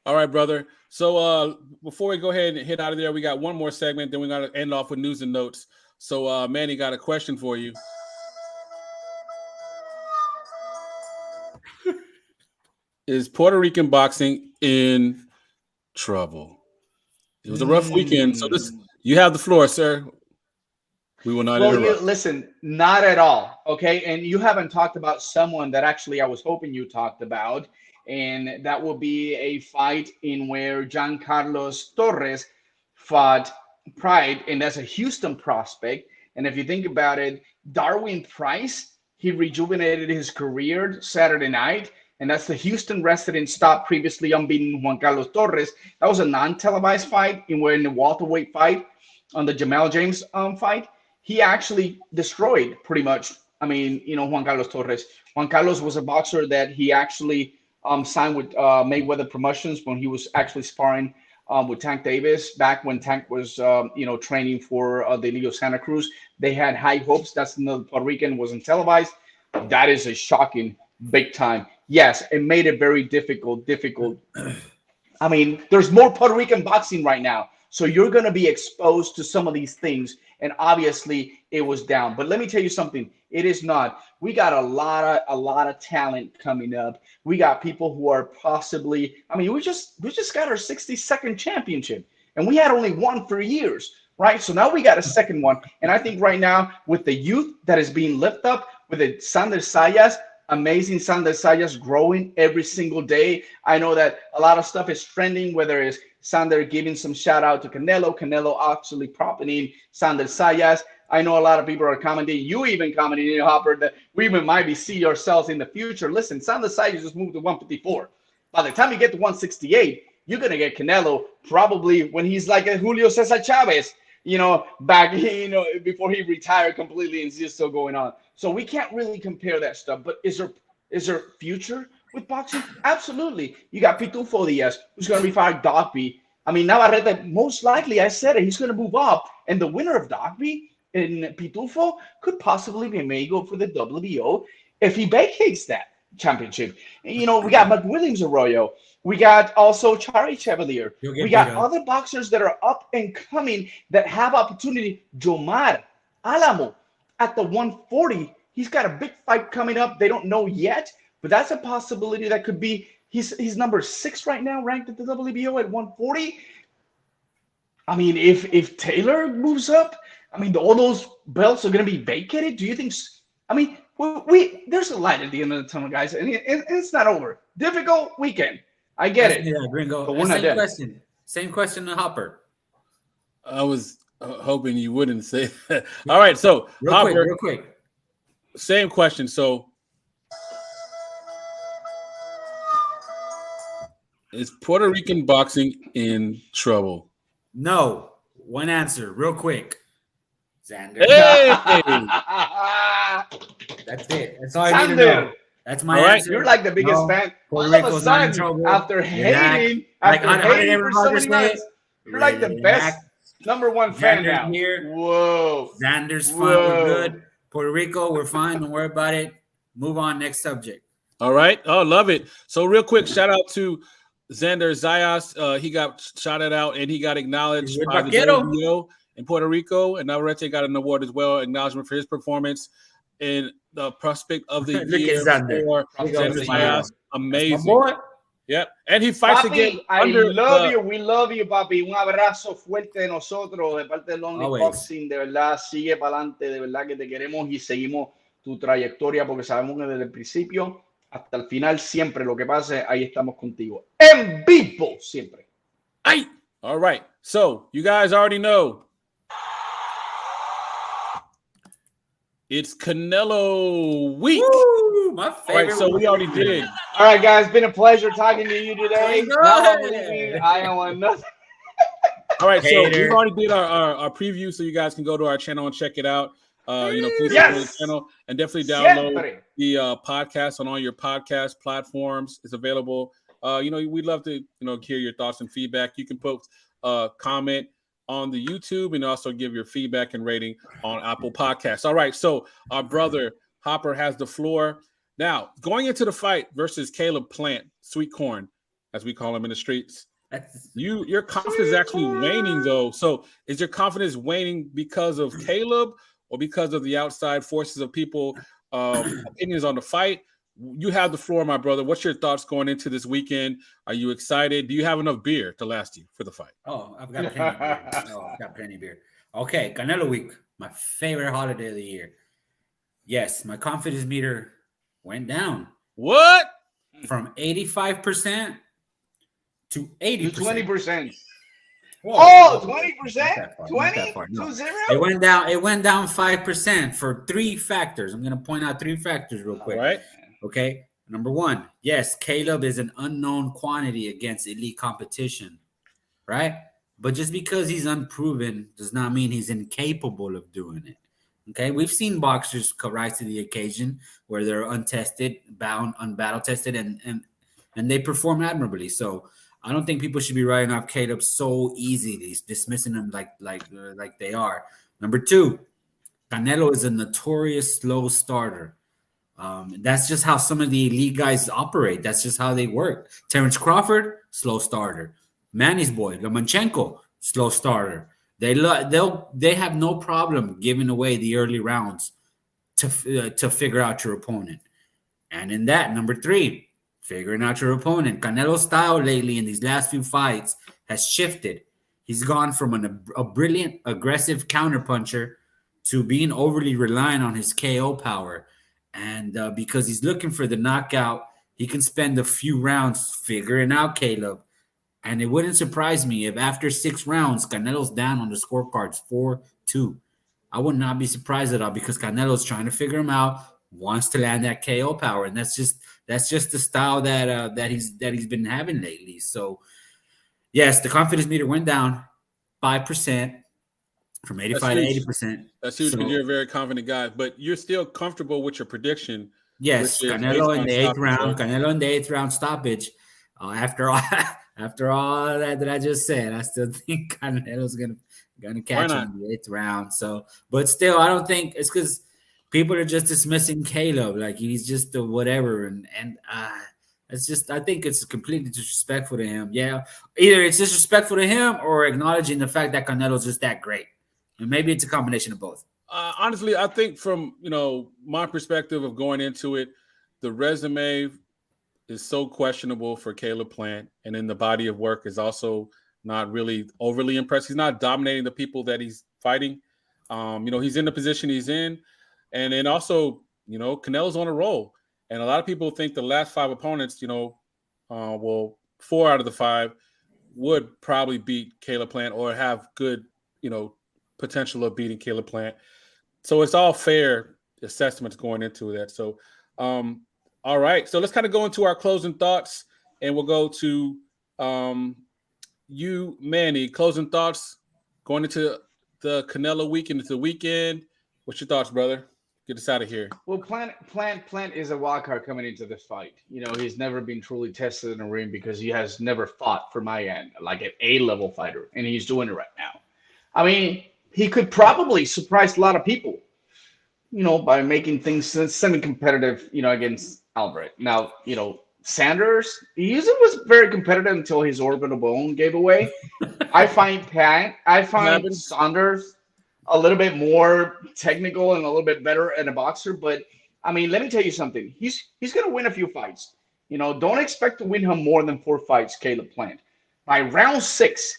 All right, brother. So before we go ahead and hit out of there, we got one more segment. Then we got to end off with news and notes. So Manny got a question for you. Is Puerto Rican boxing in trouble? It was a rough weekend. So you have the floor, sir. We will not interrupt. Listen, not at all. Okay. And you haven't talked about someone that actually I was hoping you talked about. And that will be a fight in where Giancarlos Torres fought Pride. And that's a Houston prospect. And if you think about it, Darwin Price, he rejuvenated his career Saturday night. And that's the Houston resident stopped previously unbeaten Juan Carlos Torres. That was a non-televised fight in the welterweight fight on the Jamal James fight. He actually destroyed pretty much, Juan Carlos Torres. Juan Carlos was a boxer that he actually signed with Mayweather Promotions when he was actually sparring with Tank Davis back when Tank was, training for the Leo Santa Cruz. They had high hopes. That's another Puerto Rican, wasn't televised. That is a shocking big time. Yes, it made it very difficult I mean, there's more Puerto Rican boxing right now. So you're going to be exposed to some of these things. And obviously it was down. But let me tell you something. It is not. We got a lot of talent coming up. We got people who are possibly, I mean, we just got our 62nd championship. And we had only one for years, right? So now we got a second one. And I think right now with the youth that is being lifted up, with the Sander Sayas, amazing Sander Sayas growing every single day. I know that a lot of stuff is trending, whether it's Sander giving some shout out to Canelo actually propping Sander Sayas. I know a lot of people are commenting, you even commenting, Hopper, that we even might see ourselves in the future. Listen, Sander Sayas just moved to 154. By the time you get to 168, you're going to get Canelo probably when he's like a Julio Cesar Chavez, back, before he retired completely and is just still going on. So we can't really compare that stuff. But is there future with boxing? Absolutely. You got Pitufo Diaz, who's going to be fighting Dogby. I mean, Navarrete, most likely, I said it, he's going to move up. And the winner of Dogby and Pitufo could possibly be may go for the WBO if he vacates that championship. We got McWilliams Arroyo. We got also Charlie Chevalier. We got other boxers that are up and coming that have opportunity. Jomar Alamo at the 140. He's got a big fight coming up. They don't know yet, but that's a possibility that could be. He's number 6 right now, ranked at the WBO at 140. I mean, if Taylor moves up, I mean, all those belts are going to be vacated. Do you think? I mean, there's a light at the end of the tunnel, guys, and it's not over. Difficult weekend. I get it. Yeah, Gringo. But we're not dead. Same question to Hopper. I was hoping you wouldn't say that. All right, so real quick. Same question. So, is Puerto Rican boxing in trouble? No. One answer, real quick. Xander. Hey! That's it. That's all I need to know. That's my answer. You're like the biggest fan. All of a sudden, after hating for so many months, you're like the best number one fan now. Here. Whoa. Xander's fine. We're good. Puerto Rico, we're fine. Don't worry about it. Move on. Next subject. All right. Oh, love it. So real quick, shout out to Xander Zayas. He got shouted out and he got acknowledged by the WBO in Puerto Rico. And Navarrete got an award as well, acknowledgement for his performance in the prospect of the year for Xander Zayas. Amazing. Yep. And he fights again. We love you, papi. Un abrazo fuerte de nosotros, de parte del Only Boxing. De verdad, sigue para adelante. De verdad que te queremos y seguimos tu trayectoria porque sabemos que desde el principio hasta el final, siempre lo que pase, ahí estamos contigo. En vivo, siempre. Ay. All right. So, you guys already know. It's Canelo week. Woo, my favorite. All right, so we already did. All right, guys, been a pleasure talking to you today. I don't want nothing. All right, so we already did our preview, so you guys can go to our channel and check it out. Please support the channel and definitely download the podcast on all your podcast platforms. It's available. We'd love to hear your thoughts and feedback. You can put comment on the YouTube and also give your feedback and rating on Apple Podcasts. All right, so our brother Hopper has the floor. Now, going into the fight versus Caleb Plant, Sweet Corn, as we call him in the streets, your confidence is actually waning, though. So is your confidence waning because of Caleb or because of the outside forces of people, opinions on the fight? You have the floor, my brother. What's your thoughts going into this weekend? Are you excited? Do you have enough beer to last you for the fight? Oh, I've got plenty of beer. I've got plenty of beer. Okay, Canelo Week, my favorite holiday of the year. Yes, my confidence meter went down. What? From 85% to 80%. 20%. Whoa. Oh, 20%? 20? No. 2-0? It went down 5% for 3 factors. I'm going to point out 3 factors real quick. All right. Okay. Number 1, yes, Caleb is an unknown quantity against elite competition, right? But just because he's unproven does not mean he's incapable of doing it. Okay. We've seen boxers rise to the occasion where they're untested, unbattle tested, and they perform admirably. So I don't think people should be writing off Caleb so easily, dismissing him like they are. Number 2, Canelo is a notorious slow starter. That's just how some of the elite guys operate. That's just how they work. Terrence Crawford, slow starter. Manny's boy, Lomachenko, slow starter. They have no problem giving away the early rounds to figure out your opponent. And in that, number 3, figuring out your opponent. Canelo's style lately in these last few fights has shifted. He's gone from a brilliant, aggressive counterpuncher to being overly reliant on his KO power. And because he's looking for the knockout, he can spend a few rounds figuring out Caleb. And it wouldn't surprise me if after 6 rounds, Canelo's down on the scorecards 4-2. I would not be surprised at all because Canelo's trying to figure him out, wants to land that KO power, and that's just the style that he's been having lately. So, yes, the confidence meter went down 5% from 85 to 80%. That's huge because you're a very confident guy, but you're still comfortable with your prediction. Yes, Canelo in the 8th round. Canelo in the 8th round stoppage. After all that I just said, I still think Canelo's gonna catch him in the 8th round. So, but still, I don't think it's because people are just dismissing Caleb like he's just a whatever, and it's just I think it's completely disrespectful to him. Yeah, either it's disrespectful to him or acknowledging the fact that Canelo's just that great, and maybe it's a combination of both. Honestly, I think from my perspective of going into it, the resume is so questionable for Caleb Plant, and then the body of work is also not really overly impressed. He's not dominating the people that he's fighting. He's in the position he's in, and then also, Canelo's on a roll. And a lot of people think the last 5 opponents, 4 out of the 5 would probably beat Caleb Plant or have good, potential of beating Caleb Plant. So it's all fair assessments going into that. So, all right. So let's kind of go into our closing thoughts, and we'll go to you, Manny. Closing thoughts going into the Canelo weekend. It's the weekend. What's your thoughts, brother? Get us out of here. Well, Plant is a wild card coming into this fight. He's never been truly tested in a ring because he has never fought, for my end, like an A-level fighter, and he's doing it right now. I mean, he could probably surprise a lot of people, by making things semi-competitive, against Albert. Now, Sanders, he was very competitive until his orbital bone gave away. I find Saunders a little bit more technical and a little bit better at a boxer. But, I mean, let me tell you something. He's going to win a few fights. Don't expect to win him more than 4 fights, Caleb Plant. By round 6,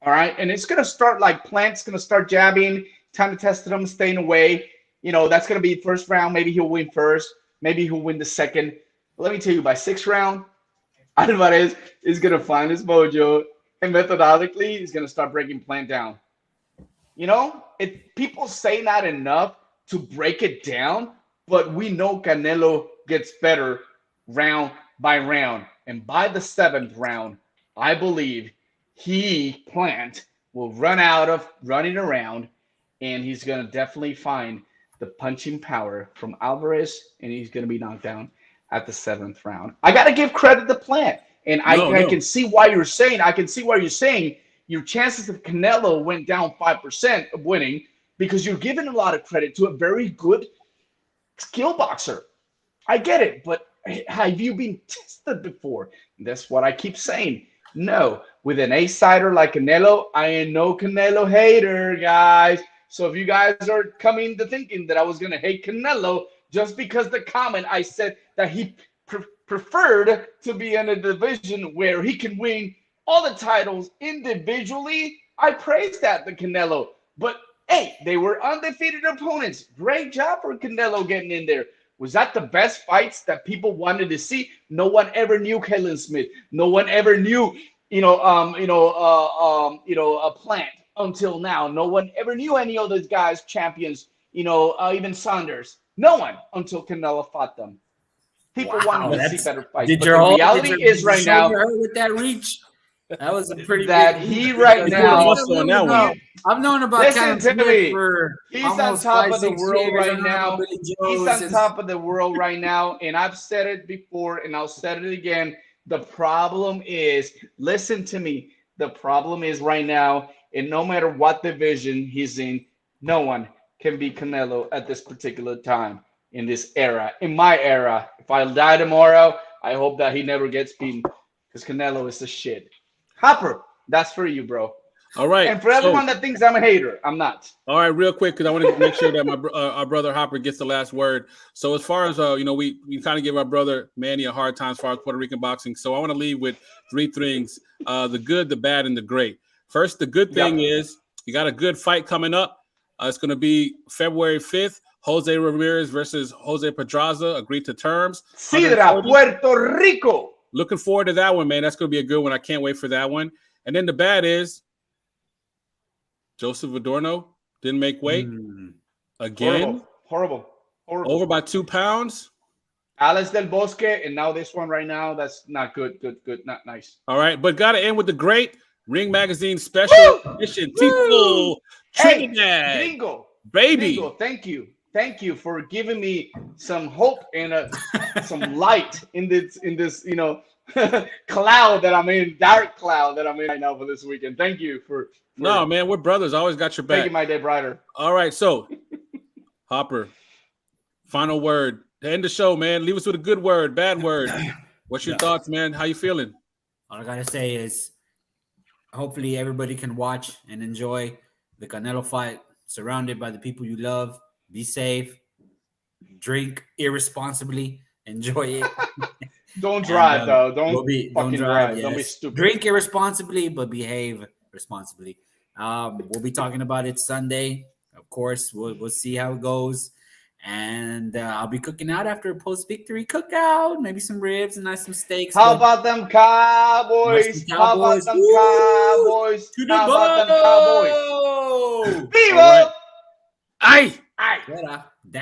all right? And it's going to start like Plant's going to start jabbing, time to test him, staying away. That's going to be first round. Maybe he'll win first. Maybe he'll win the second. But let me tell you, by 6th round, Alvarez is going to find his mojo, and methodically, he's going to start breaking Plant down. People say not enough to break it down, but we know Canelo gets better round by round. And by the 7th round, I believe Plant will run out of running around, and he's going to definitely find the punching power from Alvarez, and he's going to be knocked down at the 7th round. I got to give credit to Plant, and I can see why you're saying. I can see why you're saying your chances of Canelo went down 5% of winning because you're giving a lot of credit to a very good skill boxer. I get it, but have you been tested before? That's what I keep saying. No, with an A-sider like Canelo, I ain't no Canelo hater, guys. So if you guys are coming to thinking that I was going to hate Canelo just because the comment I said that he preferred to be in a division where he can win all the titles individually, I praise that, the Canelo. But, hey, they were undefeated opponents. Great job for Canelo getting in there. Was that the best fights that people wanted to see? No one ever knew Kalen Smith. No one ever knew, a Plant until now. No one ever knew any of those guys champions, even Saunders. No one until Canelo fought them. People wanted to see better fights. But the reality is right now with that reach. That was a pretty that big, he right now. I've known about Listen to me. For he's on top of the world right now. He's on top of the world right now, and I've said it before, and I'll say it again. The problem is, listen to me. The problem is right now, and no matter what division he's in, no one can beat Canelo at this particular time. in this era, in my era. If I die tomorrow, I hope that he never gets beaten because Canelo is the shit. Hopper, that's for you, bro. All right. And for everyone that thinks I'm a hater, I'm not. All right, real quick, because I wanted to make sure that our brother Hopper gets the last word. So as far as, we kind of give our brother Manny a hard time as far as Puerto Rican boxing. So I want to leave with 3 things, the good, the bad, and the great. First, the good thing is you got a good fight coming up. It's going to be February 5th. Jose Ramirez versus Jose Pedraza agreed to terms. Sidra, Puerto Rico. Looking forward to that one, man. That's going to be a good one. I can't wait for that one. And then the bad is Joseph Adorno didn't make weight again. Horrible. Over by 2 pounds. Alex Del Bosque, and now this one right now. That's not good. Good. Not nice. All right, but got to end with the great Ring Magazine special edition. Tito Trinidad. Hey, Gringo. Baby. Gringo, thank you for giving me some hope and some light in this cloud that I'm in, dark cloud that I'm in right now for this weekend. Thank you for no, man, we're brothers. I always got your back. Making my day brighter. All right, so Hopper, final word to end the show, man. Leave us with a good word, bad word. What's your thoughts, man? How you feeling? All I gotta say is, hopefully everybody can watch and enjoy the Canelo fight, surrounded by the people you love. Be safe, drink irresponsibly, enjoy it. Don't drive though. Don't don't drive. Yes. Don't be stupid. Drink irresponsibly, but behave responsibly. We'll be talking about it Sunday. Of course, we'll see how it goes. And I'll be cooking out after a post-victory cookout. Maybe some ribs and some steaks. How about them Cowboys? How about them Cowboys? To the How about them Cowboys? ball! Vivo! Right. Aye. Aye.